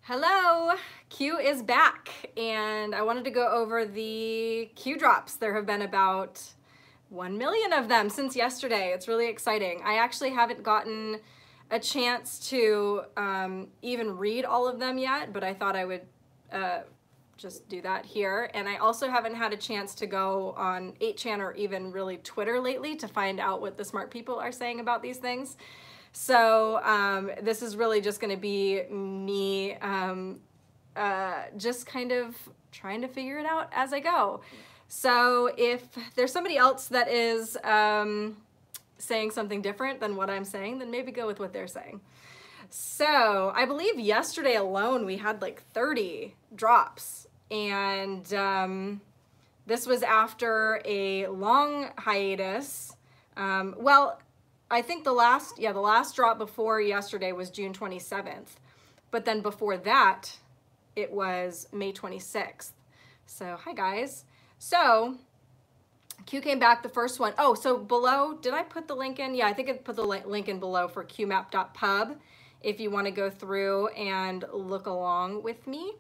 Hello, Q is back, and I wanted to go over the Q drops. There have been about 1 million of them since yesterday. It's really exciting. I actually haven't gotten a chance to even read all of them yet, but I thought I would just do that here. And I also haven't had a chance to go on 8chan or even really Twitter lately to find out what the smart people are saying about these things. So this is really just going to be me just kind of trying to figure it out as I go. So if there's somebody else that is saying something different than what I'm saying, then maybe go with what they're saying. So I believe yesterday alone we had like 30 drops, and this was after a long hiatus. Well, I think the last drop before yesterday was June 27th, but then before that it was May 26th. So hi guys. So Q came back, the first one. Oh, so below, did I put the link in? Yeah, I think I put the link in below for qmap.pub if you want to go through and look along with me.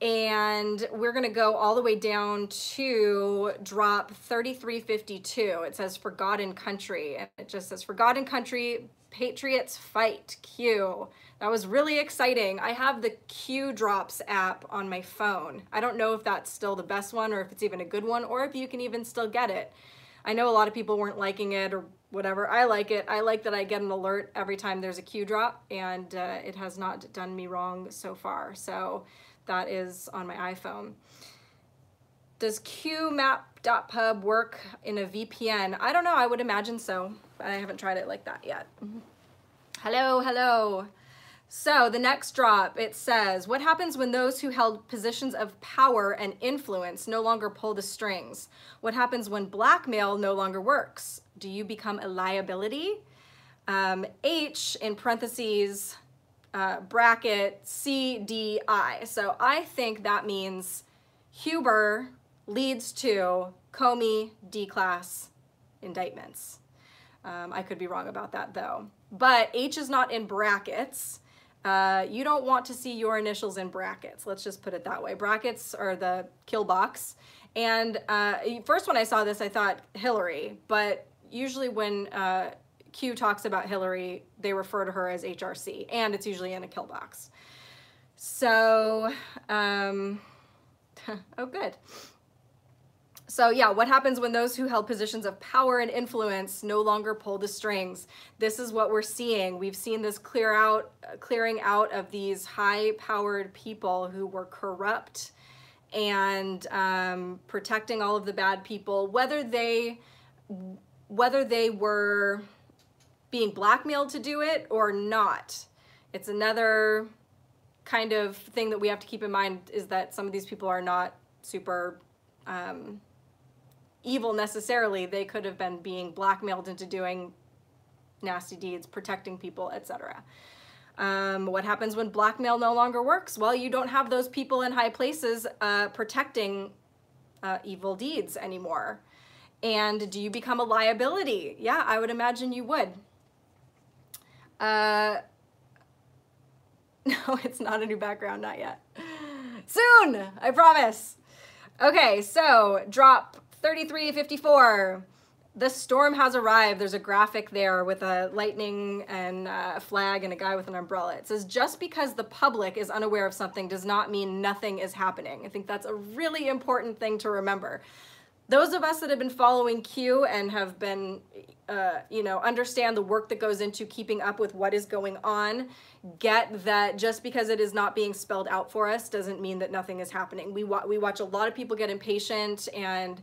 And we're going to go all the way down to drop 3352. It says for God and country, and it just says for God and country, patriots fight, Q. That was really exciting. I have the Q drops app on my phone. I don't know if that's still the best one or if it's even a good one or if you can even still get it. I know a lot of people weren't liking it or whatever. I like it. I like that I get an alert every time there's a Q drop, and it has not done me wrong so far. So that is on my iPhone. Does qmap.pub work in a VPN? I don't know, I would imagine so, but I haven't tried it like that yet. Hello, hello. So the next drop, it says, what happens when those who held positions of power and influence no longer pull the strings? What happens when blackmail no longer works? Do you become a liability? H in parentheses, bracket CDI. So I think that means Huber leads to Comey D-class indictments. I could be wrong about that though. But H is not in brackets. You don't want to see your initials in brackets. Let's just put it that way. Brackets are the kill box. And first when I saw this, I thought Hillary, but usually when Q talks about Hillary, they refer to her as HRC, and it's usually in a kill box. So, oh good. So yeah, what happens when those who held positions of power and influence no longer pull the strings? This is what we're seeing. We've seen this clearing out of these high-powered people who were corrupt and protecting all of the bad people, whether they were being blackmailed to do it or not. It's another kind of thing that we have to keep in mind, is that some of these people are not super evil necessarily. They could have been being blackmailed into doing nasty deeds, protecting people, etc. What happens when blackmail no longer works? Well, you don't have those people in high places protecting evil deeds anymore. And do you become a liability? Yeah, I would imagine you would. No, it's not a new background, not yet. Soon, I promise. Okay, so drop 3354. The storm has arrived. There's a graphic there with a lightning and a flag and a guy with an umbrella. It says, just because the public is unaware of something does not mean nothing is happening. I think that's a really important thing to remember. Those of us that have been following Q and have been, you know, understand the work that goes into keeping up with what is going on, get that just because it is not being spelled out for us doesn't mean that nothing is happening. We watch a lot of people get impatient and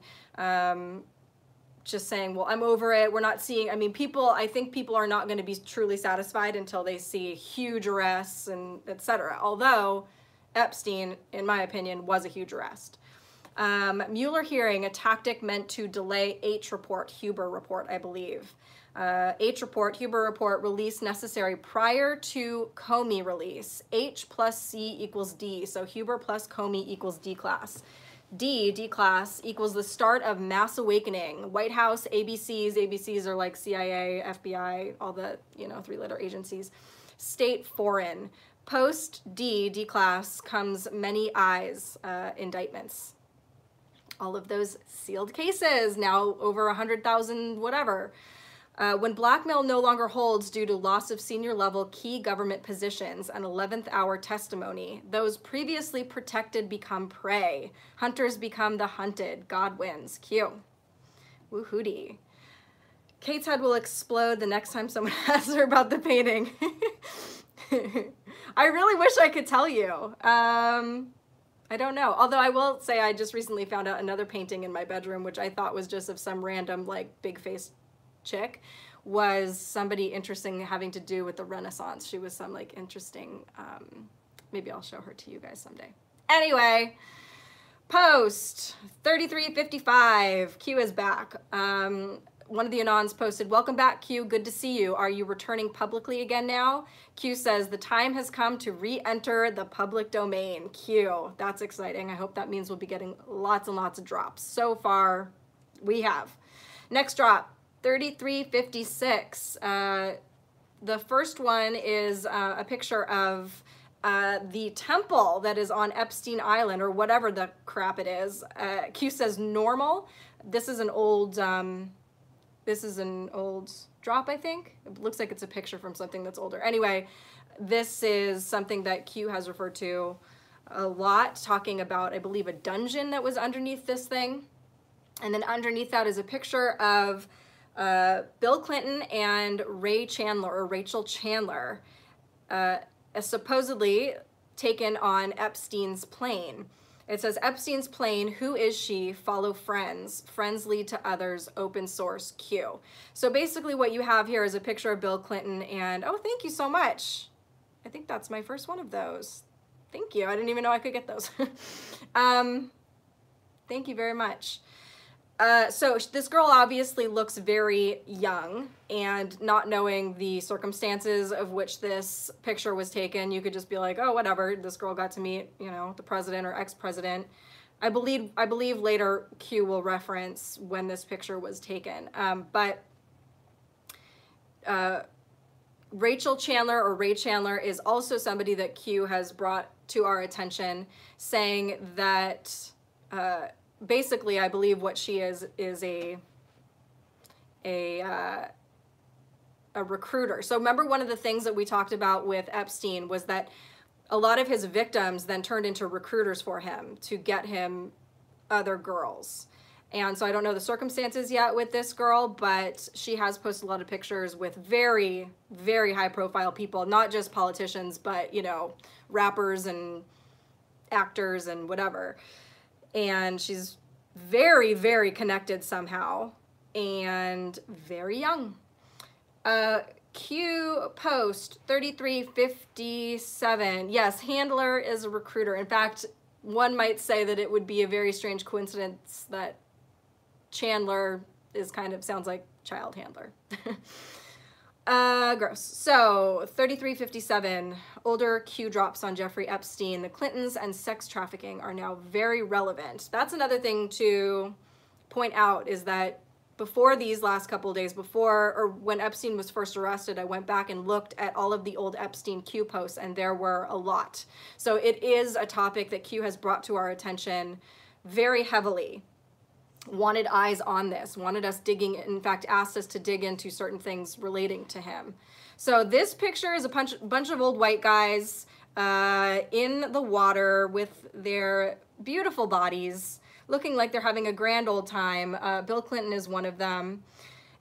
just saying, well, I'm over it. We're not seeing, I mean, I think people are not going to be truly satisfied until they see huge arrests and etc. Although Epstein, in my opinion, was a huge arrest. Mueller hearing, a tactic meant to delay H report, Huber report, I believe. H report, Huber report, release necessary prior to Comey release. H plus C equals D, so Huber plus Comey equals D class. D class equals the start of mass awakening. White House, ABCs are like CIA, FBI, all the, you know, 3-letter agencies. State, foreign. Post D class comes many eyes indictments. All of those sealed cases, now over 100,000 whatever. When blackmail no longer holds due to loss of senior level key government positions and 11th hour testimony, those previously protected become prey. Hunters become the hunted. God wins. Q. Woohooty. Kate's head will explode the next time someone asks her about the painting. I really wish I could tell you. I don't know. Although I will say I just recently found out another painting in my bedroom, which I thought was just of some random like big faced chick, was somebody interesting having to do with the Renaissance. She was some like interesting, maybe I'll show her to you guys someday. Anyway, post 3355, Q is back. One of the Anons posted, welcome back, Q, good to see you. Are you returning publicly again now? Q says, the time has come to re-enter the public domain. Q, that's exciting. I hope that means we'll be getting lots and lots of drops. So far, we have. Next drop, 3356. The first one is a picture of the temple that is on Epstein Island, or whatever the crap it is. Q says normal. This is an old drop, I think. It looks like it's a picture from something that's older. Anyway, this is something that Q has referred to a lot, talking about, I believe, a dungeon that was underneath this thing. And then underneath that is a picture of Bill Clinton and Ray Chandler, or Rachel Chandler, supposedly taken on Epstein's plane. It says, Epstein's plane, who is she? Follow friends. Friends lead to others. Open source Q. So basically what you have here is a picture of Bill Clinton and, oh, thank you so much. I think that's my first one of those. Thank you. I didn't even know I could get those. Thank you very much. So this girl obviously looks very young, and not knowing the circumstances of which this picture was taken, you could just be like, oh, whatever, this girl got to meet, you know, the president or ex-president. I believe later Q will reference when this picture was taken. But Rachel Chandler, or Ray Chandler, is also somebody that Q has brought to our attention, saying that basically, I believe what she is a recruiter. So remember, one of the things that we talked about with Epstein was that a lot of his victims then turned into recruiters for him to get him other girls. And so I don't know the circumstances yet with this girl, but she has posted a lot of pictures with very, very high profile people, not just politicians, but, you know, rappers and actors and whatever. And she's very, very connected somehow, and very young. Q post 3357. Yes, Handler is a recruiter. In fact, one might say that it would be a very strange coincidence that Chandler is sounds like child handler. Gross. So 3357, older Q drops on Jeffrey Epstein. The Clintons and sex trafficking are now very relevant. That's another thing to point out, is that before these last couple of days, or when Epstein was first arrested, I went back and looked at all of the old Epstein Q posts, and there were a lot. So it is a topic that Q has brought to our attention very heavily. Wanted eyes on this, wanted us digging, in fact, asked us to dig into certain things relating to him. So this picture is a bunch of old white guys in the water with their beautiful bodies, looking like they're having a grand old time. Bill Clinton is one of them.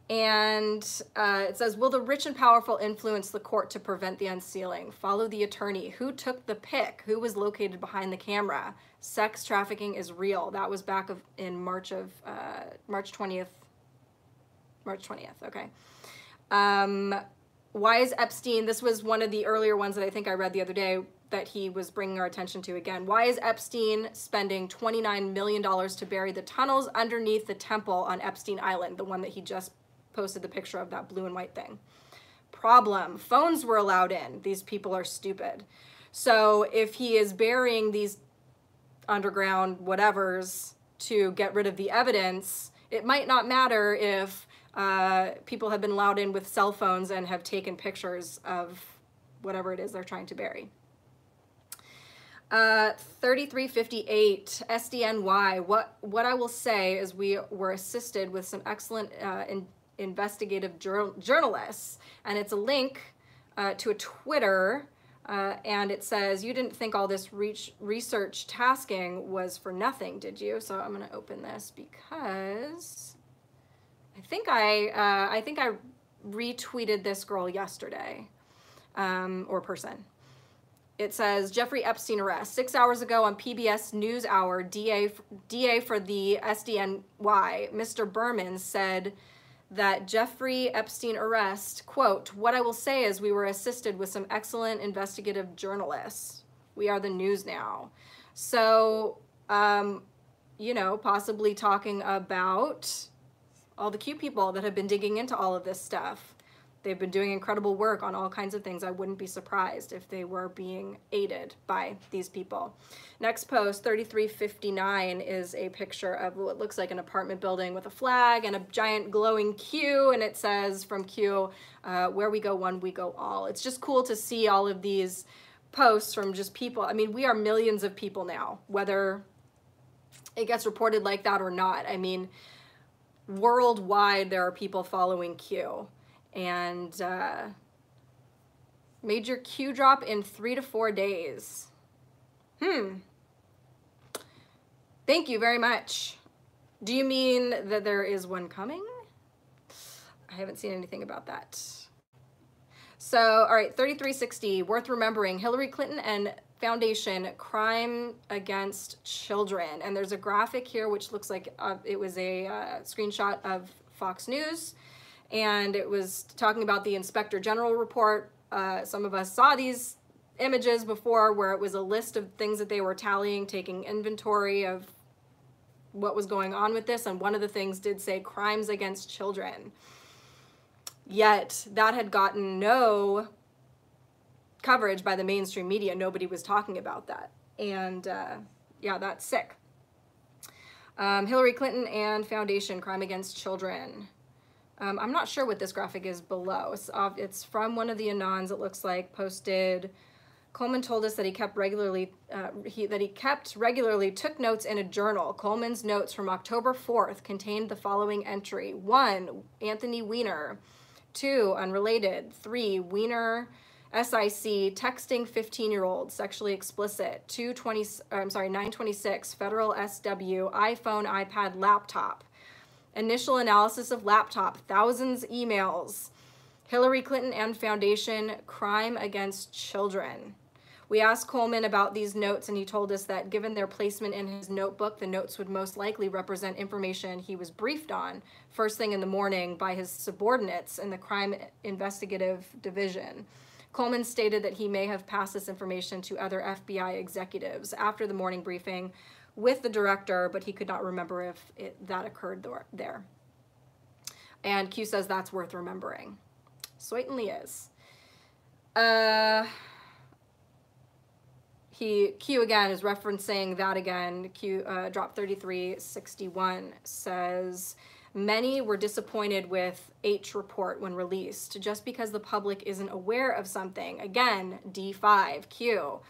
And it says, will the rich and powerful influence the court to prevent the unsealing? Follow the attorney. Who took the pic? Who was located behind the camera? Sex trafficking is real. That was back in March 20th. Okay. Why is Epstein, this was one of the earlier ones that I think I read the other day that he was bringing our attention to again. Why is Epstein spending $29 million to bury the tunnels underneath the temple on Epstein Island, the one that he just posted the picture of, that blue and white thing? Problem, phones were allowed in. These people are stupid. So if he is burying these underground whatevers to get rid of the evidence, it might not matter if people have been allowed in with cell phones and have taken pictures of whatever it is they're trying to bury. 3358 SDNY. What I will say is we were assisted with some excellent investigative journalists, and it's a link to a Twitter, and it says, you didn't think all this research tasking was for nothing, did you? So I'm going to open this because I think I retweeted this girl yesterday, or person. It says, Jeffrey Epstein arrest. 6 hours ago on PBS NewsHour, DA for the SDNY, Mr. Berman, said that Jeffrey Epstein arrest, quote, what I will say is we were assisted with some excellent investigative journalists. We are the news now. So, you know, possibly talking about all the cute people that have been digging into all of this stuff. They've been doing incredible work on all kinds of things. I wouldn't be surprised if they were being aided by these people. Next post, 3359, is a picture of what looks like an apartment building with a flag and a giant glowing Q, and it says from Q, where we go one, we go all. It's just cool to see all of these posts from just people. I mean, we are millions of people now, whether it gets reported like that or not. I mean, worldwide, there are people following Q. And major Q drop in 3 to 4 days. Thank you very much. Do you mean that there is one coming? I haven't seen anything about that. So, all right, 3360, worth remembering, Hillary Clinton and Foundation, crime against children. And there's a graphic here which looks like it was a screenshot of Fox News. And it was talking about the Inspector General report. Some of us saw these images before where it was a list of things that they were tallying, taking inventory of what was going on with this. And one of the things did say crimes against children. Yet that had gotten no coverage by the mainstream media. Nobody was talking about that. And yeah, that's sick. Hillary Clinton and Foundation, crime against children. I'm not sure what this graphic is below. It's from one of the Anons, it looks like, posted. Coleman told us that he kept regularly, took notes in a journal. Coleman's notes from October 4th contained the following entry. 1, Anthony Weiner. 2, unrelated. 3, Weiner, SIC, texting 15-year-old, sexually explicit. 926, Federal SW, iPhone, iPad, laptop. Initial analysis of laptop, thousands emails. Hillary Clinton and Foundation, crime against children. We asked Coleman about these notes, and he told us that given their placement in his notebook, the notes would most likely represent information he was briefed on first thing in the morning by his subordinates in the Crime Investigative Division. Coleman stated that he may have passed this information to other FBI executives after the morning briefing with the director, but he could not remember if that occurred there. And Q says that's worth remembering. Certainly is. Q again is referencing that again. Q drop 3361 says, many were disappointed with H report when released just because the public isn't aware of something. Again, D5, Q.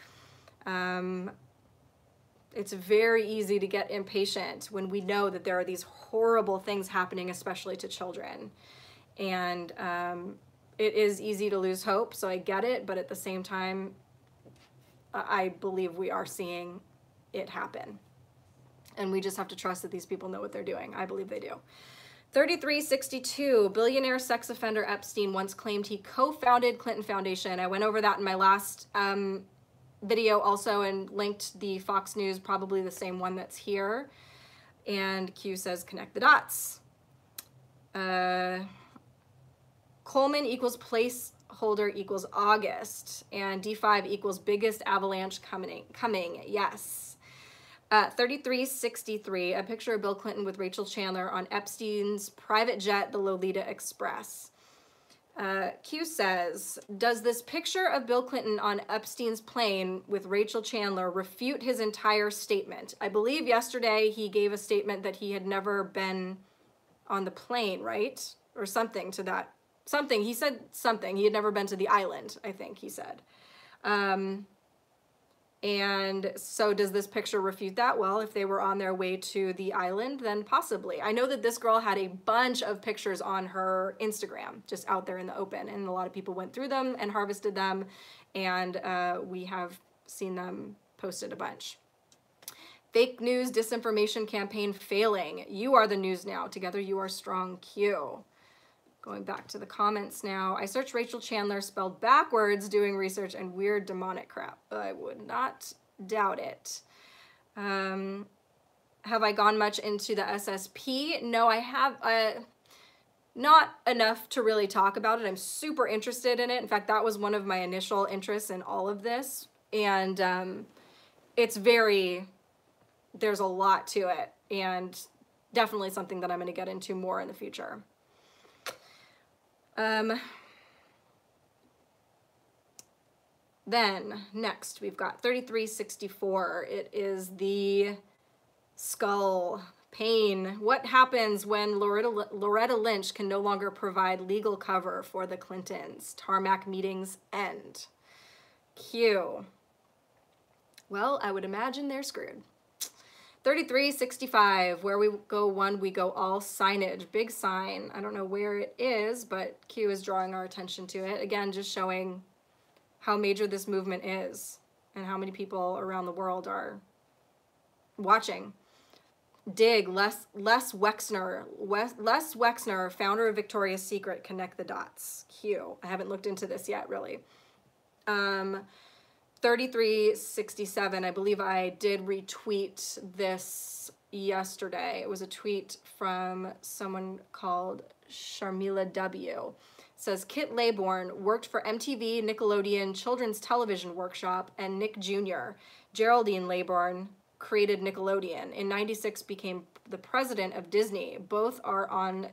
It's very easy to get impatient when we know that there are these horrible things happening, especially to children. And it is easy to lose hope, so I get it, but at the same time, I believe we are seeing it happen. And we just have to trust that these people know what they're doing. I believe they do. 3362, billionaire sex offender Epstein once claimed he co-founded Clinton Foundation. I went over that in my last video also and linked the Fox News, probably the same one that's here. And Q says, connect the dots. Coleman equals placeholder equals August. And D5 equals biggest avalanche coming. Yes. 3363, a picture of Bill Clinton with Rachel Chandler on Epstein's private jet, the Lolita Express. Q says, does this picture of Bill Clinton on Epstein's plane with Rachel Chandler refute his entire statement? I believe yesterday he gave a statement that he had never been on the plane, right? Or something to that. Something. He said something. He had never been to the island, I think he said. And so does this picture refute that? Well, if they were on their way to the island, then possibly. I know that this girl had a bunch of pictures on her Instagram, just out there in the open, and a lot of people went through them and harvested them, and we have seen them posted a bunch. Fake news disinformation campaign failing. You are the news now. Together you are strong. Q. Going back to the comments now. I searched Rachel Chandler spelled backwards doing research and weird demonic crap. I would not doubt it. Have I gone much into the SSP? No, I have not enough to really talk about it. I'm super interested in it. In fact, that was one of my initial interests in all of this. And it's there's a lot to it, and definitely something that I'm going to get into more in the future. Then next we've got 3364. It is the skull pain. What happens when Loretta Lynch can no longer provide legal cover for the Clintons? Tarmac meetings end. Q. Well, I would imagine they're screwed. 3365, where we go one, we go all signage. Big sign. I don't know where it is, but Q is drawing our attention to it. Again, just showing how major this movement is and how many people around the world are watching. Dig, Les Wexner, founder of Victoria's Secret, connect the dots. Q. I haven't looked into this yet, really. 3367, I believe I did retweet this yesterday. It was a tweet from someone called Sharmila W. It says, Kit Laybourne worked for MTV, Nickelodeon, Children's Television Workshop, and Nick Jr. Geraldine Laybourne created Nickelodeon. In '96 became the president of Disney. Both are on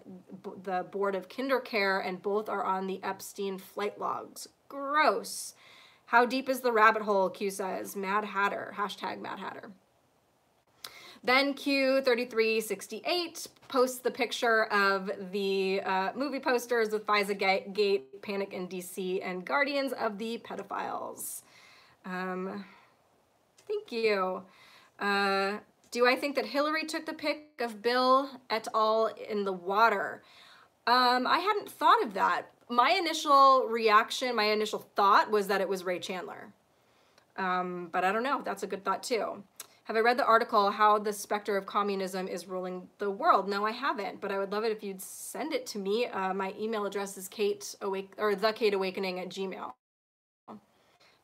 the board of KinderCare, and both are on the Epstein flight logs. Gross. How deep is the rabbit hole, Q says. Mad Hatter, hashtag Mad Hatter. Then Q3368 posts the picture of the movie posters with FISA Gate, Panic in DC, and Guardians of the Pedophiles. Thank you. Do I think that Hillary took the pic of Bill et al. In the water? I hadn't thought of that. My initial reaction, my initial thought was that it was Ray Chandler. But I don't know. That's a good thought too. Have I read the article, How the Specter of Communism is Ruling the World? No, I haven't, but I would love it if you'd send it to me. My email address is thekateawakening@gmail.com.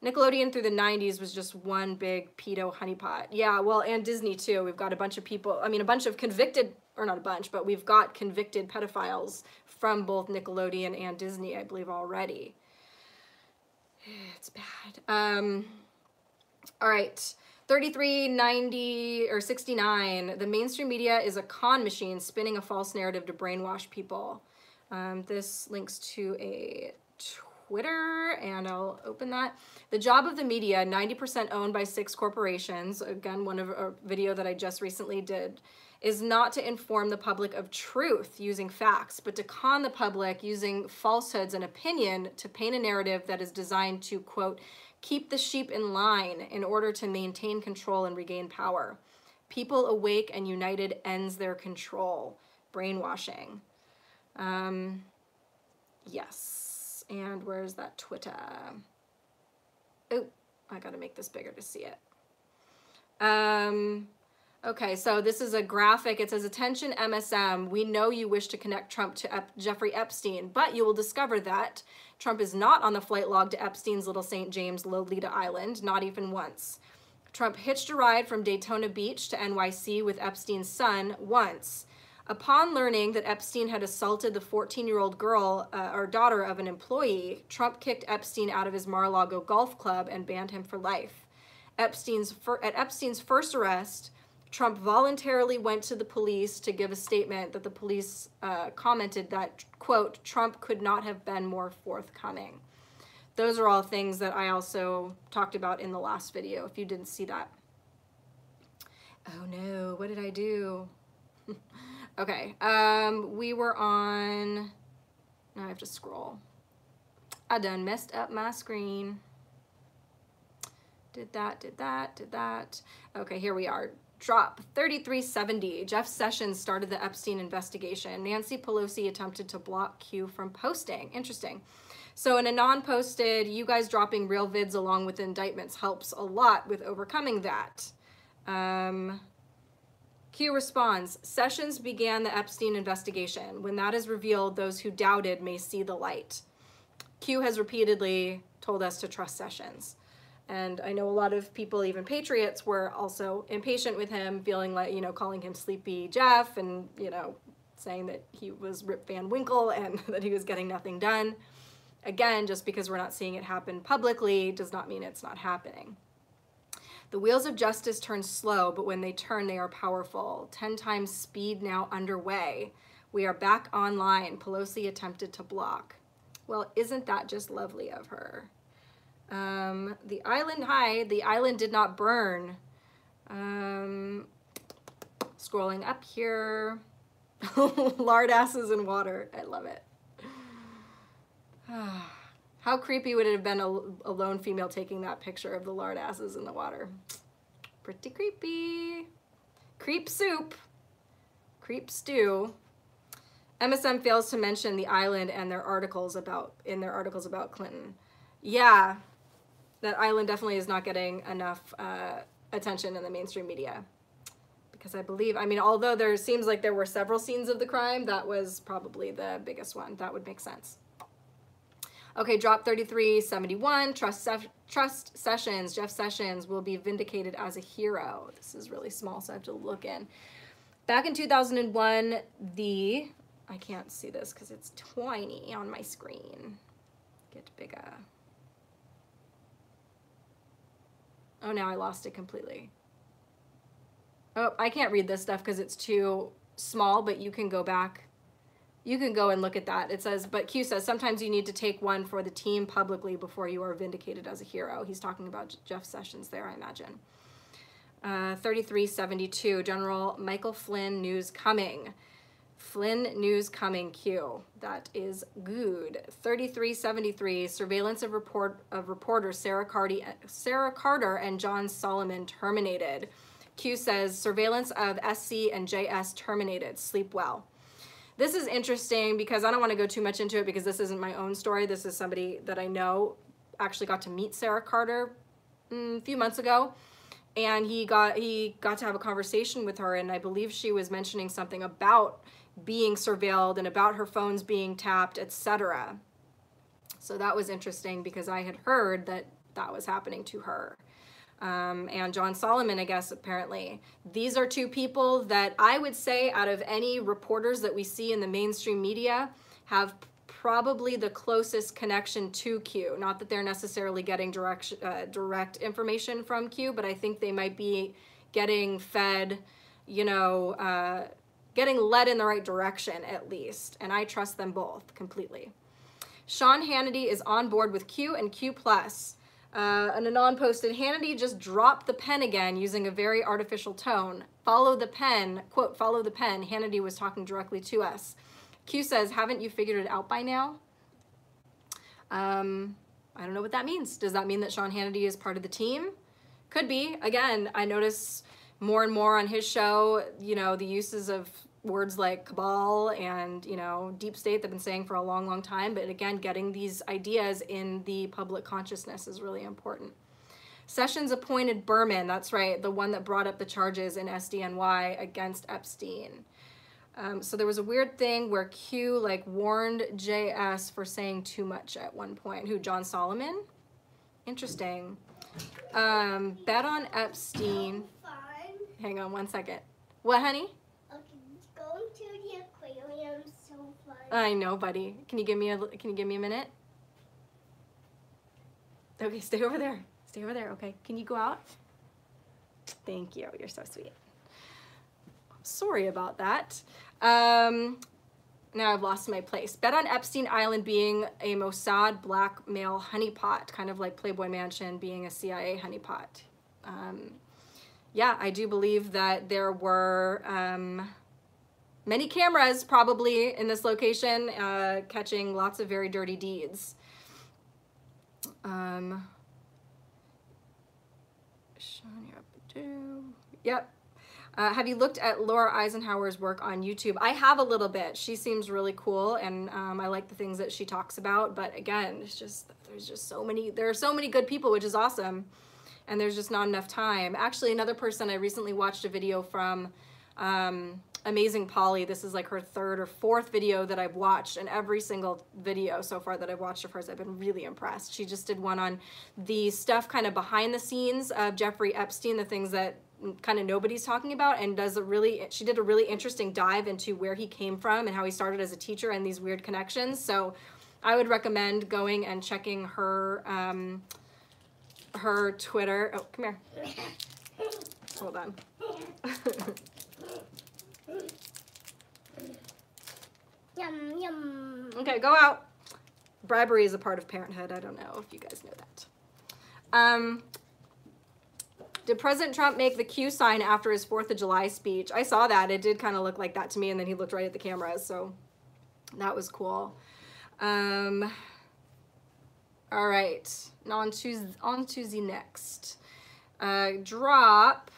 Nickelodeon through the 90s was just one big pedo honeypot. Yeah, well, and Disney too. We've got a bunch of people, I mean, a bunch of convicted, or not a bunch, but we've got convicted pedophiles from both Nickelodeon and Disney, I believe, already. It's bad. All right. 3390 or 69. The mainstream media is a con machine spinning a false narrative to brainwash people. This links to a Twitter, and I'll open that. The job of the media, 90% owned by 6 corporations, again, one of a video that I just recently did, is not to inform the public of truth using facts, but to con the public using falsehoods and opinion to paint a narrative that is designed to, quote, keep the sheep in line in order to maintain control and regain power. People awake and united ends their control. Brainwashing. Yes. And where's that Twitter? Oh, I gotta make this bigger to see it. Okay, so this is a graphic. It says, attention MSM, we know you wish to connect Trump to Jeffrey Epstein, but you will discover that Trump is not on the flight log to Epstein's Little St. James Lolita Island, not even once. Trump hitched a ride from Daytona Beach to NYC with Epstein's son once. Upon learning that Epstein had assaulted the 14-year-old girl or daughter of an employee, Trump kicked Epstein out of his Mar-a-Lago golf club and banned him for life. At Epstein's first arrest, Trump voluntarily went to the police to give a statement that the police commented that, quote, Trump could not have been more forthcoming. Those are all things that I also talked about in the last video, if you didn't see that. Oh no, what did I do? Okay, we were on, now I have to scroll. I done messed up my screen. Did that. Okay, here we are. Drop 3370. Jeff Sessions started the Epstein investigation. Nancy Pelosi attempted to block Q from posting. Interesting. So in a non-posted, you guys dropping real vids along with indictments helps a lot with overcoming that. Q responds, Sessions began the Epstein investigation. When that is revealed, those who doubted may see the light. Q has repeatedly told us to trust Sessions. And I know a lot of people, even patriots, were also impatient with him, feeling like, you know, calling him Sleepy Jeff and, you know, saying that he was Rip Van Winkle and that he was getting nothing done. Again, just because we're not seeing it happen publicly does not mean it's not happening. The wheels of justice turn slow, but when they turn, they are powerful. 10 times speed now underway. We are back online. Pelosi attempted to block. Well, isn't that just lovely of her? The island did not burn. Scrolling up here. Lard asses in water. I love it. How creepy would it have been a lone female taking that picture of the lard asses in the water? Pretty creepy. Creep soup. Creep stew. MSM fails to mention the island and their articles about Clinton. Yeah, that island definitely is not getting enough attention in the mainstream media. Because I believe, I mean, although there seems like there were several scenes of the crime, that was probably the biggest one. That would make sense. Okay, drop 3371, trust Sessions. Jeff Sessions will be vindicated as a hero. This is really small, so I have to look in. Back in 2001, I can't see this because it's tiny on my screen. Get bigger. Oh, now I lost it completely. Oh, I can't read this stuff because it's too small, but you can go back. You can go and look at that. It says, but Q says, sometimes you need to take one for the team publicly before you are vindicated as a hero. He's talking about Jeff Sessions there, I imagine. 3372, General Michael Flynn news coming. Flynn news coming, Q. That is good. 3373, surveillance of reporters Sarah Carter and John Solomon terminated. Q says, surveillance of SC and JS terminated. Sleep well. This is interesting because I don't want to go too much into it because this isn't my own story. This is somebody that I know actually got to meet Sarah Carter a few months ago. And he got to have a conversation with her, and I believe she was mentioning something about being surveilled and about her phones being tapped, etc. So that was interesting because I had heard that that was happening to her. And John Solomon, I guess, apparently. These are two people that I would say out of any reporters that we see in the mainstream media have probably the closest connection to Q. Not that they're necessarily getting direct information from Q, but I think they might be getting fed, you know, getting led in the right direction at least. And I trust them both completely. Sean Hannity is on board with Q and Q+. And a non-posted, Hannity just dropped the pen again using a very artificial tone. Follow the pen, quote, follow the pen. Hannity was talking directly to us. Q says, haven't you figured it out by now? I don't know what that means. Does that mean that Sean Hannity is part of the team? Could be. Again, I notice more and more on his show, you know, the uses of words like cabal and, you know, deep state they've been saying for a long, long time. But again, getting these ideas in the public consciousness is really important. Sessions appointed Berman, that's right, the one that brought up the charges in SDNY against Epstein. So there was a weird thing where Q like warned JS for saying too much at one point. Who, John Solomon? Interesting. Bet on Epstein. Hang on one second. What, honey? Going to the aquarium is so fun. I know, buddy. Can you give me a minute? Okay, stay over there. Stay over there. Okay. Can you go out? Thank you. You're so sweet. Sorry about that. Now I've lost my place. Bet on Epstein Island being a Mossad blackmail honeypot, kind of like Playboy Mansion being a CIA honeypot. Yeah, I do believe that there were many cameras probably in this location catching lots of very dirty deeds. Yep. Have you looked at Laura Eisenhower's work on YouTube? I have a little bit. She seems really cool, and I like the things that she talks about. But again, there's just so many. There are so many good people, which is awesome, and there's just not enough time. Actually, another person, I recently watched a video from Amazing Polly. This is like her third or fourth video that I've watched, and every single video so far that I've watched of hers, I've been really impressed. She just did one on the stuff kind of behind the scenes of Jeffrey Epstein, the things that kind of nobody's talking about, and she did a really interesting dive into where he came from and how he started as a teacher and these weird connections. So I would recommend going and checking her her Twitter. Oh, come here. Hold on. Yum, yum. Okay, go out. Bribery is a part of parenthood. I don't know if you guys know that. Did President Trump make the Q sign after his 4th of July speech? I saw that. It did kind of look like that to me, and then he looked right at the cameras, so that was cool. All right, on to the next. Drop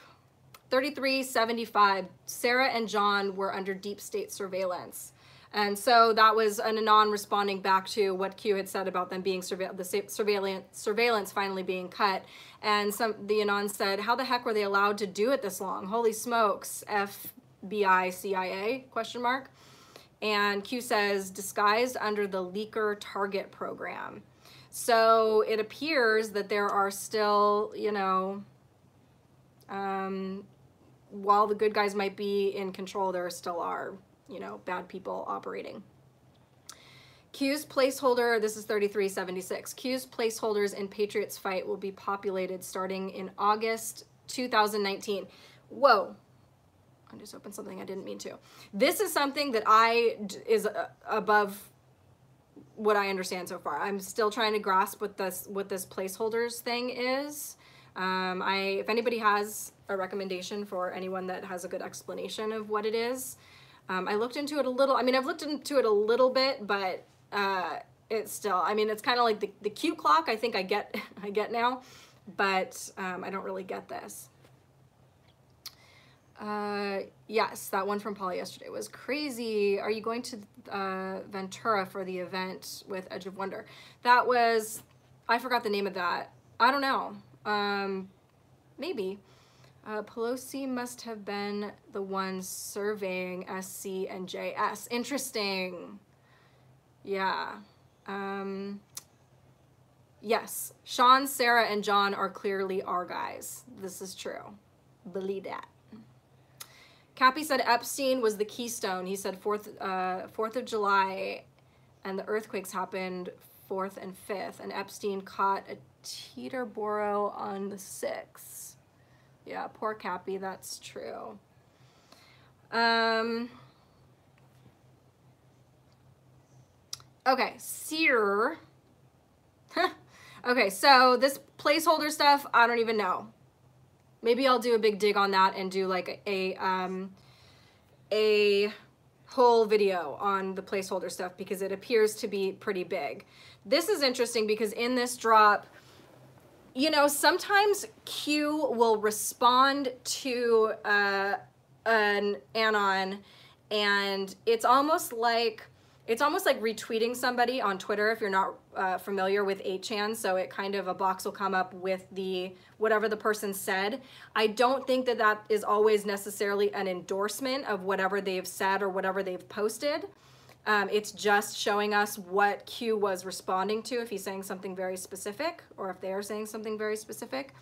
3375. Sarah and John were under deep state surveillance. And so that was an Anon responding back to what Q had said about them being surveillance finally being cut. And the Anon said, how the heck were they allowed to do it this long? Holy smokes, FBI, CIA, question mark. And Q says, disguised under the leaker target program. So it appears that there are still, you know, while the good guys might be in control, there still are, you know, bad people operating. Q's placeholder, this is 3376. Q's placeholders in Patriots Fight will be populated starting in August 2019. Whoa. I just opened something I didn't mean to. This is something that is above what I understand so far. I'm still trying to grasp what this placeholders thing is. If anybody has a recommendation for anyone that has a good explanation of what it is, I looked into it a little. I mean, I've looked into it a little bit, but it's still, I mean, it's kind of like the Q clock. I think I get now, but I don't really get this. Yes, that one from Paul yesterday was crazy. Are you going to Ventura for the event with Edge of Wonder? That was, I forgot the name of that. I don't know. Maybe. Pelosi must have been the one surveying SC and JS. Interesting. Yeah. Yes. Sean, Sarah, and John are clearly our guys. This is true. Believe that. Cappy said Epstein was the keystone. He said 4th of July, and the earthquakes happened 4th and 5th, and Epstein caught a Teterboro on the 6th. Yeah, poor Cappy, that's true. Okay, Sear. Okay, so this placeholder stuff, I don't even know. Maybe I'll do a big dig on that and do like a whole video on the placeholder stuff because it appears to be pretty big. This is interesting because in this drop, you know, sometimes Q will respond to an anon, and it's almost like retweeting somebody on Twitter if you're not familiar with 8chan. So it kind of, a box will come up with whatever the person said. I don't think that is always necessarily an endorsement of whatever they've said or whatever they've posted. It's just showing us what Q was responding to, if he's saying something very specific or if they are saying something very specific.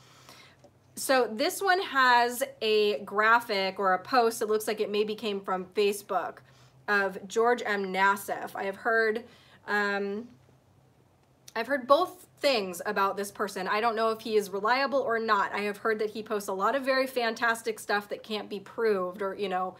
So this one has a graphic or a post that looks like it maybe came from Facebook of George M. Nassif. I've heard both things about this person. I don't know if he is reliable or not. I have heard that he posts a lot of very fantastic stuff that can't be proved, or, you know,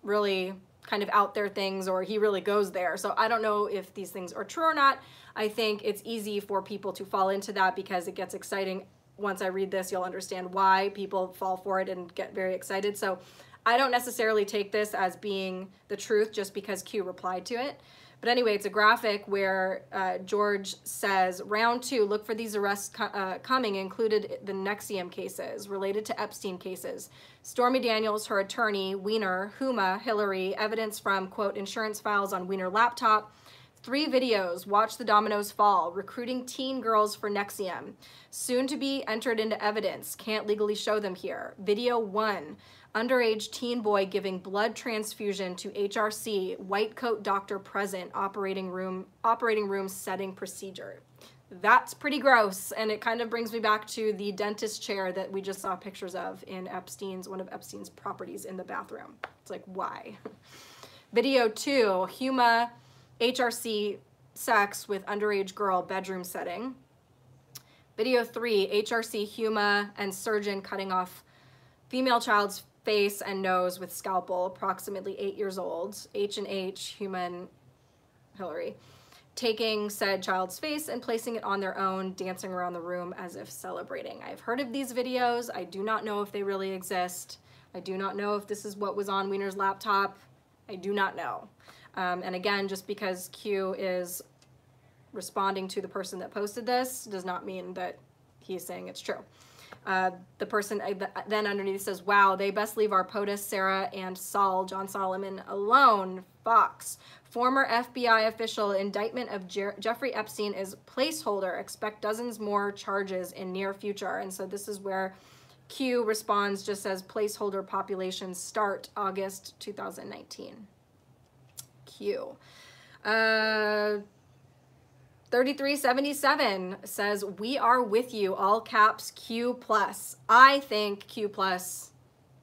really kind of out there things, or he really goes there. So I don't know if these things are true or not. I think it's easy for people to fall into that because it gets exciting. Once I read this, you'll understand why people fall for it and get very excited. So I don't necessarily take this as being the truth just because Q replied to it. But anyway, it's a graphic where George says, round 2, look for these arrests coming, included the NXIVM cases, related to Epstein cases. Stormy Daniels, her attorney, Weiner, Huma, Hillary, evidence from, quote, insurance files on Weiner laptop. 3 videos, watch the dominoes fall, recruiting teen girls for NXIVM. Soon to be entered into evidence, can't legally show them here. Video 1, underage teen boy giving blood transfusion to HRC, white coat doctor present, operating room setting procedure. That's pretty gross, and it kind of brings me back to the dentist chair that we just saw pictures of in one of Epstein's properties in the bathroom. It's like, why? Video 2, Huma, HRC sex with underage girl bedroom setting. Video 3, HRC Huma and surgeon cutting off female child's face and nose with scalpel, approximately 8 years old. H&H, Huma, Hillary, taking said child's face and placing it on their own, dancing around the room as if celebrating. I've heard of these videos. I do not know if they really exist. I do not know if this is what was on Weiner's laptop. I do not know. And again, just because Q is responding to the person that posted this does not mean that he's saying it's true. The person then underneath says, wow, they best leave our POTUS, Sarah, and John Solomon, alone. Fox. Former FBI official, indictment of Jeffrey Epstein is placeholder. Expect dozens more charges in near future. And so this is where Q responds, just says placeholder population start August 2019. Q. 3377 says, we are with you, all caps, Q+. I think Q+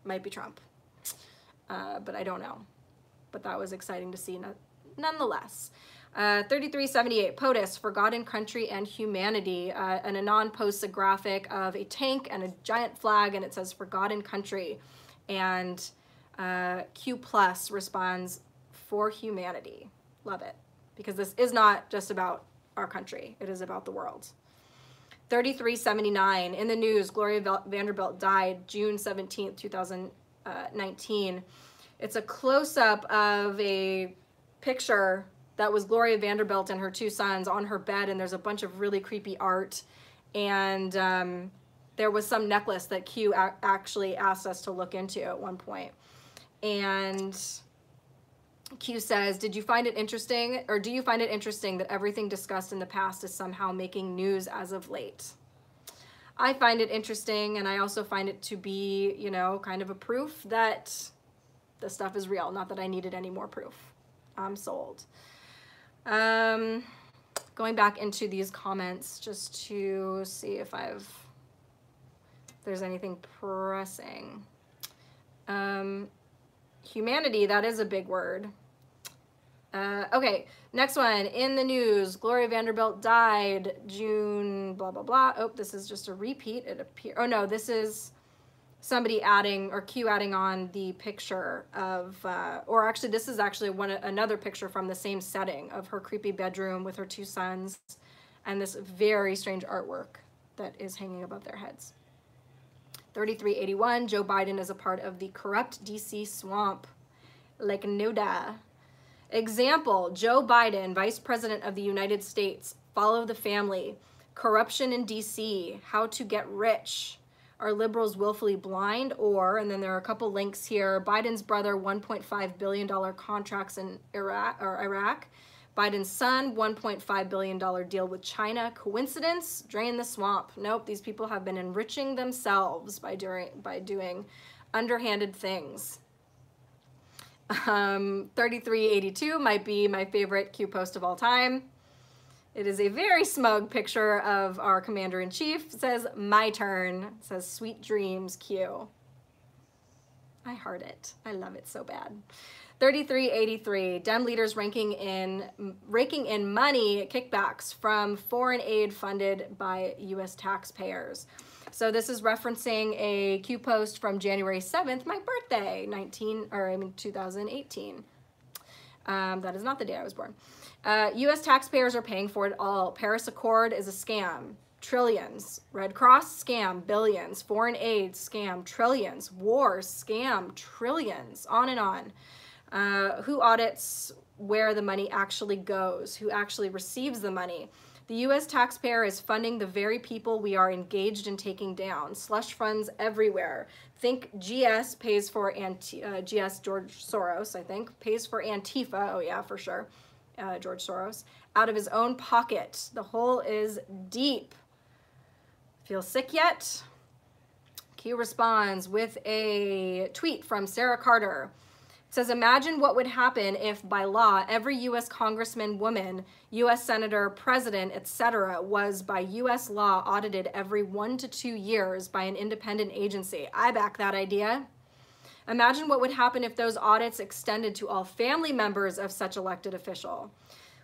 might be Trump, but I don't know. But that was exciting to see nonetheless. 3378, POTUS, Forgotten Country and Humanity. And Anon posts a graphic of a tank and a giant flag, and it says Forgotten Country. And Q+ responds, for humanity. Love it. Because this is not just about our country. It is about the world. 3379, in the news, Gloria Vanderbilt died June 17th, 2019. It's a close-up of a picture that was Gloria Vanderbilt and her 2 sons on her bed, and there's a bunch of really creepy art. And there was some necklace that Q actually asked us to look into at one point. And Q says, did you find it interesting, or do you find it interesting that everything discussed in the past is somehow making news as of late? I find it interesting, and I also find it to be, you know, kind of a proof that the stuff is real. Not that I needed any more proof. I'm sold. Going back into these comments just to see if there's anything pressing. Humanity, that is a big word. Okay, next one. In the news, Gloria Vanderbilt died June, blah, blah, blah. Oh, this is just a repeat. It appears. Oh, no, this is somebody adding, or Q adding on the picture of, or actually, this is actually another picture from the same setting of her creepy bedroom with her 2 sons and this very strange artwork that is hanging above their heads. 3381, Joe Biden is a part of the corrupt DC swamp, like Nuda. Example, Joe Biden, Vice President of the United States, follow the family, corruption in DC, how to get rich. Are liberals willfully blind? Or, and then there are a couple links here, Biden's brother, $1.5 billion contracts in Iraq. Biden's son, $1.5 billion deal with China. Coincidence? Drain the swamp. Nope, these people have been enriching themselves by doing underhanded things. 3382 might be my favorite Q post of all time. It is a very smug picture of our commander-in-chief. It says, my turn. It says, sweet dreams, Q. I heart it. I love it so bad. 3383, Dem leaders raking in money kickbacks from foreign aid funded by U.S. taxpayers. So this is referencing a Q post from January 7th, my birthday, 2018. That is not the day I was born. U.S. taxpayers are paying for it all. Paris Accord is a scam. Trillions. Red Cross, scam. Billions. Foreign aid, scam. Trillions. Wars, scam. Trillions. On and on. Who audits where the money actually goes, who actually receives the money. The U.S. taxpayer is funding the very people we are engaged in taking down. Slush funds everywhere. Think GS pays for GS, George Soros, I think, pays for Antifa. Oh yeah, for sure. George Soros, out of his own pocket. The hole is deep. Feel sick yet? Q responds with a tweet from Sarah Carter. It says, imagine what would happen if by law every U.S. congressman, woman, U.S. senator, president, etc. was by U.S. law audited every 1 to 2 years by an independent agency. I back that idea. Imagine what would happen if those audits extended to all family members of such elected official.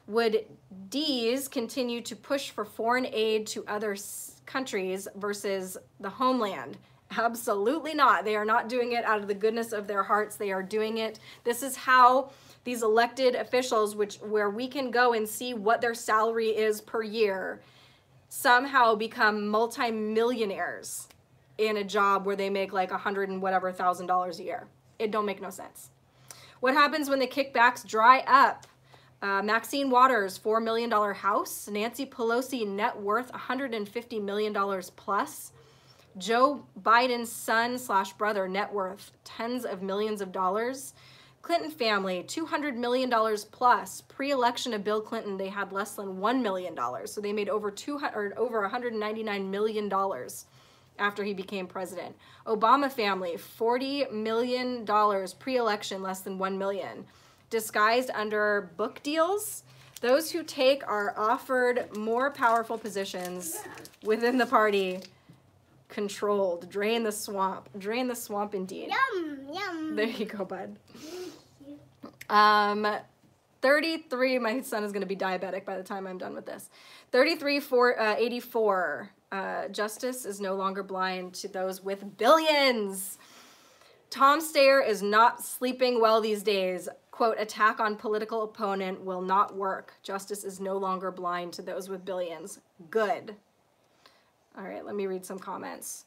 Would D's continue to push for foreign aid to other countries versus the homeland? Absolutely not. They are not doing it out of the goodness of their hearts. They are doing it. This is how these elected officials, where we can go and see what their salary is per year, somehow become multimillionaires in a job where they make like $100 and whatever thousand a year. It don't make no sense. What happens when the kickbacks dry up? Maxine Waters, $4 million house. Nancy Pelosi, net worth $150 million plus. Joe Biden's son/brother, net worth tens of millions of dollars. Clinton family, $200 million plus. Pre-election of Bill Clinton, they had less than $1 million. So they made over $199 million after he became president. Obama family, $40 million pre-election, less than $1 million. Disguised under book deals. Those who take are offered more powerful positions within the party. Controlled. Drain the swamp. Drain the swamp indeed. Yum, yum. There you go, bud. 33, my son is going to be diabetic by the time I'm done with this. 84. Justice is no longer blind to those with billions. Tom Steyer is not sleeping well these days. Quote, attack on political opponent will not work. Justice is no longer blind to those with billions. Good. All right, let me read some comments.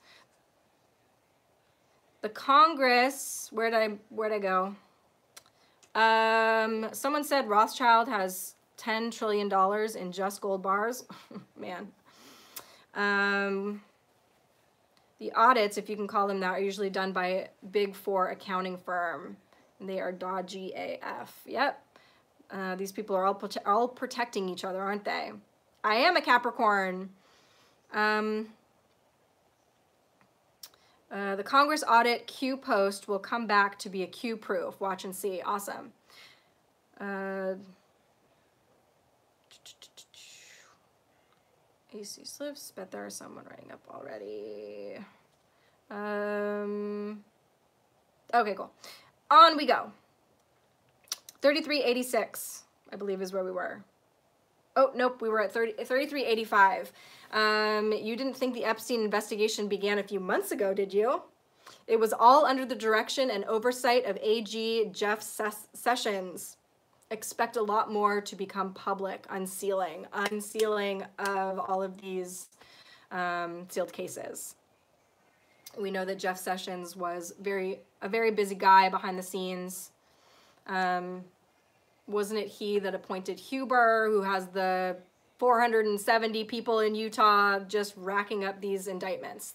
The Congress, where'd I go? Someone said Rothschild has $10 trillion in just gold bars. Man. The audits, if you can call them that, are usually done by a Big Four accounting firm. And they are dodgy AF. Yep. These people are all protecting each other, aren't they? I am a Capricorn. The Congress audit Q post will come back to be a Q proof. Watch and see. Awesome. AC slips. Bet there is someone writing up already. Okay, cool. On we go. 3386, I believe, is where we were. Oh, nope, we were at 3385. You didn't think the Epstein investigation began a few months ago, did you? It was all under the direction and oversight of AG Jeff Sessions. Expect a lot more to become public, unsealing of all of these sealed cases. We know that Jeff Sessions was a very busy guy behind the scenes. Wasn't it he that appointed Huber, who has the 470 people in Utah just racking up these indictments?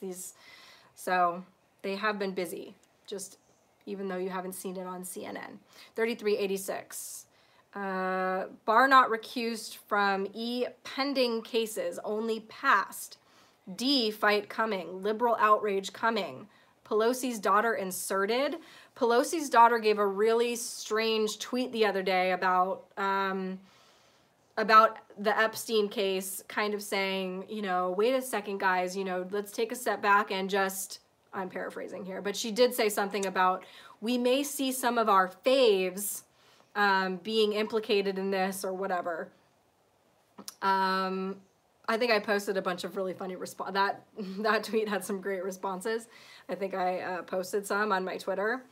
So they have been busy, just even though you haven't seen it on CNN. 3386. Barr not recused from E pending cases, only passed. D fight coming, liberal outrage coming. Pelosi's daughter inserted. Pelosi's daughter gave a really strange tweet the other day about the Epstein case, kind of saying, you know, wait a second, guys, you know, let's take a step back and just, I'm paraphrasing here, but she did say something about, we may see some of our faves being implicated in this or whatever. I think I posted a bunch of really funny that tweet had some great responses. I think I posted some on my Twitter.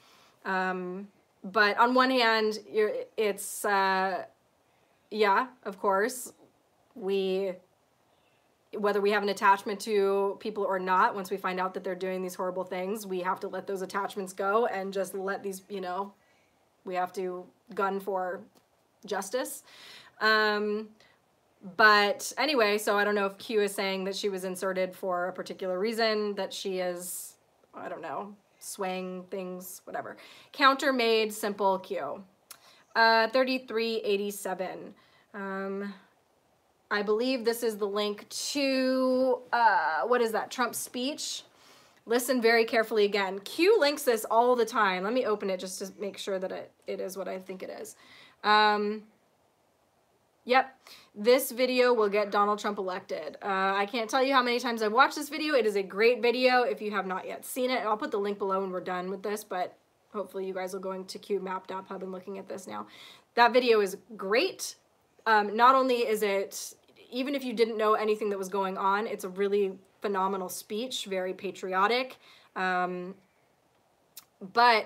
But on one hand, yeah, of course, whether we have an attachment to people or not, once we find out that they're doing these horrible things, we have to let those attachments go and just let these, you know, we have to gun for justice. But anyway, so I don't know if Q is saying that she was inserted for a particular reason, that she is, I don't know, swaying things, whatever. Countermade, simple Q. 3387. I believe this is the link to, what is that, Trump's speech? Listen very carefully again. Q links this all the time. Let me open it just to make sure that it is what I think it is. Yep, this video will get Donald Trump elected. I can't tell you how many times I've watched this video. It is a great video if you have not yet seen it. I'll put the link below when we're done with this, but hopefully you guys will go into QMap.pub and looking at this now. That video is great. Not only is it, even if you didn't know anything that was going on, it's a really phenomenal speech, very patriotic. But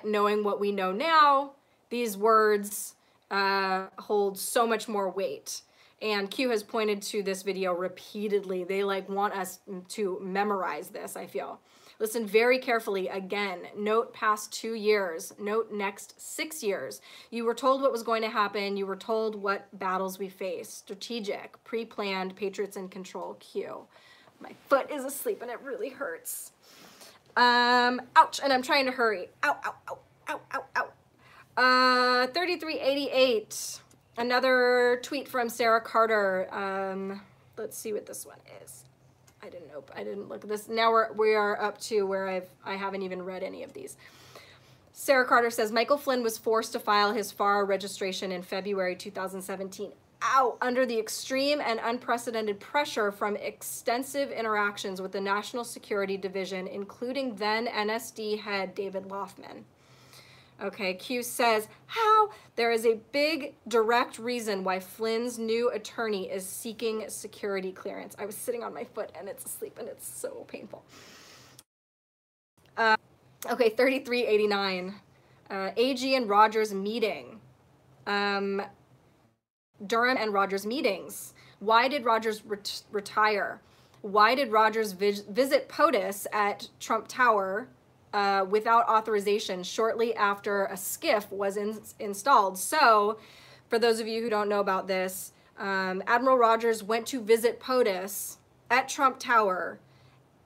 knowing what we know now, these words hold so much more weight. And Q has pointed to this video repeatedly. They like want us to memorize this, I feel. Listen very carefully again. Note past 2 years. Note next 6 years. You were told what was going to happen. You were told what battles we face. Strategic, pre-planned, patriots in control, Q. My foot is asleep and it really hurts. Ouch, and I'm trying to hurry. Ow, ow, ow, ow, ow, ow. 3388. Another tweet from Sarah Carter. Let's see what this one is. I didn't look at this. Now we are up to where I haven't even read any of these. Sarah Carter says Michael Flynn was forced to file his FARA registration in February 2017. Ow! Under the extreme and unprecedented pressure from extensive interactions with the National Security Division, including then NSD head David Loffman. Okay, Q says, how? There is a big direct reason why Flynn's new attorney is seeking security clearance. I was sitting on my foot and it's asleep and it's so painful. Okay, 3389. AG and Rogers meeting. Durham and Rogers meetings. Why did Rogers retire? Why did Rogers visit POTUS at Trump Tower without authorization shortly after a SCIF was installed? So, for those of you who don't know about this, Admiral Rogers went to visit POTUS at Trump Tower,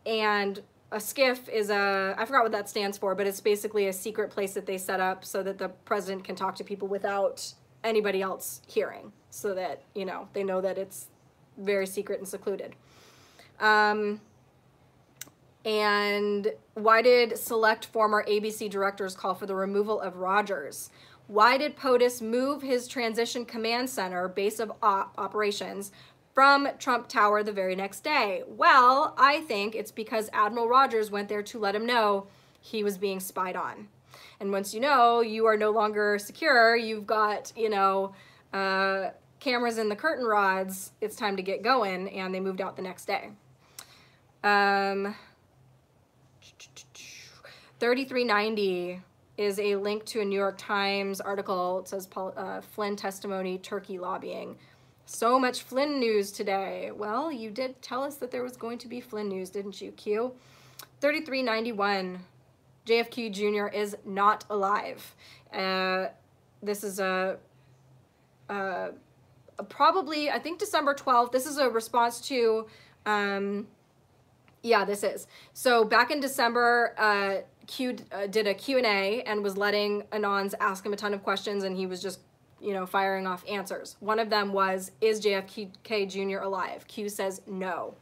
and a SCIF is I forgot what that stands for, but it's basically a secret place that they set up so that the president can talk to people without anybody else hearing, so that, you know, they know that it's very secret and secluded. And why did select former ABC directors call for the removal of Rogers? Why did POTUS move his transition command center, base of operations, from Trump Tower the very next day? Well, I think it's because Admiral Rogers went there to let him know he was being spied on. And once you know you are no longer secure, you've got, you know, cameras in the curtain rods, it's time to get going, and they moved out the next day. 3390 is a link to a New York Times article. It says Flynn testimony, Turkey lobbying. So much Flynn news today. Well, you did tell us that there was going to be Flynn news, didn't you, Q? 3391, JFK Jr. is not alive. This is probably, I think, December 12th. This is a response to, yeah, this is. So back in December, Q did a Q&A and was letting Anons ask him a ton of questions, and he was just, you know, firing off answers. One of them was, is JFK Jr. alive? Q says no.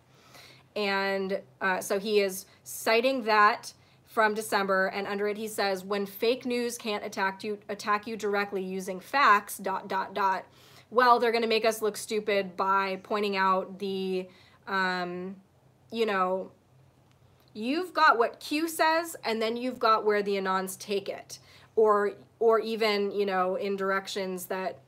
And so he is citing that from December, and under it he says, when fake news can't attack you directly using facts, ... well, they're going to make us look stupid by pointing out the, you know, you've got what Q says, and then you've got where the Anons take it, or even, you know, in directions that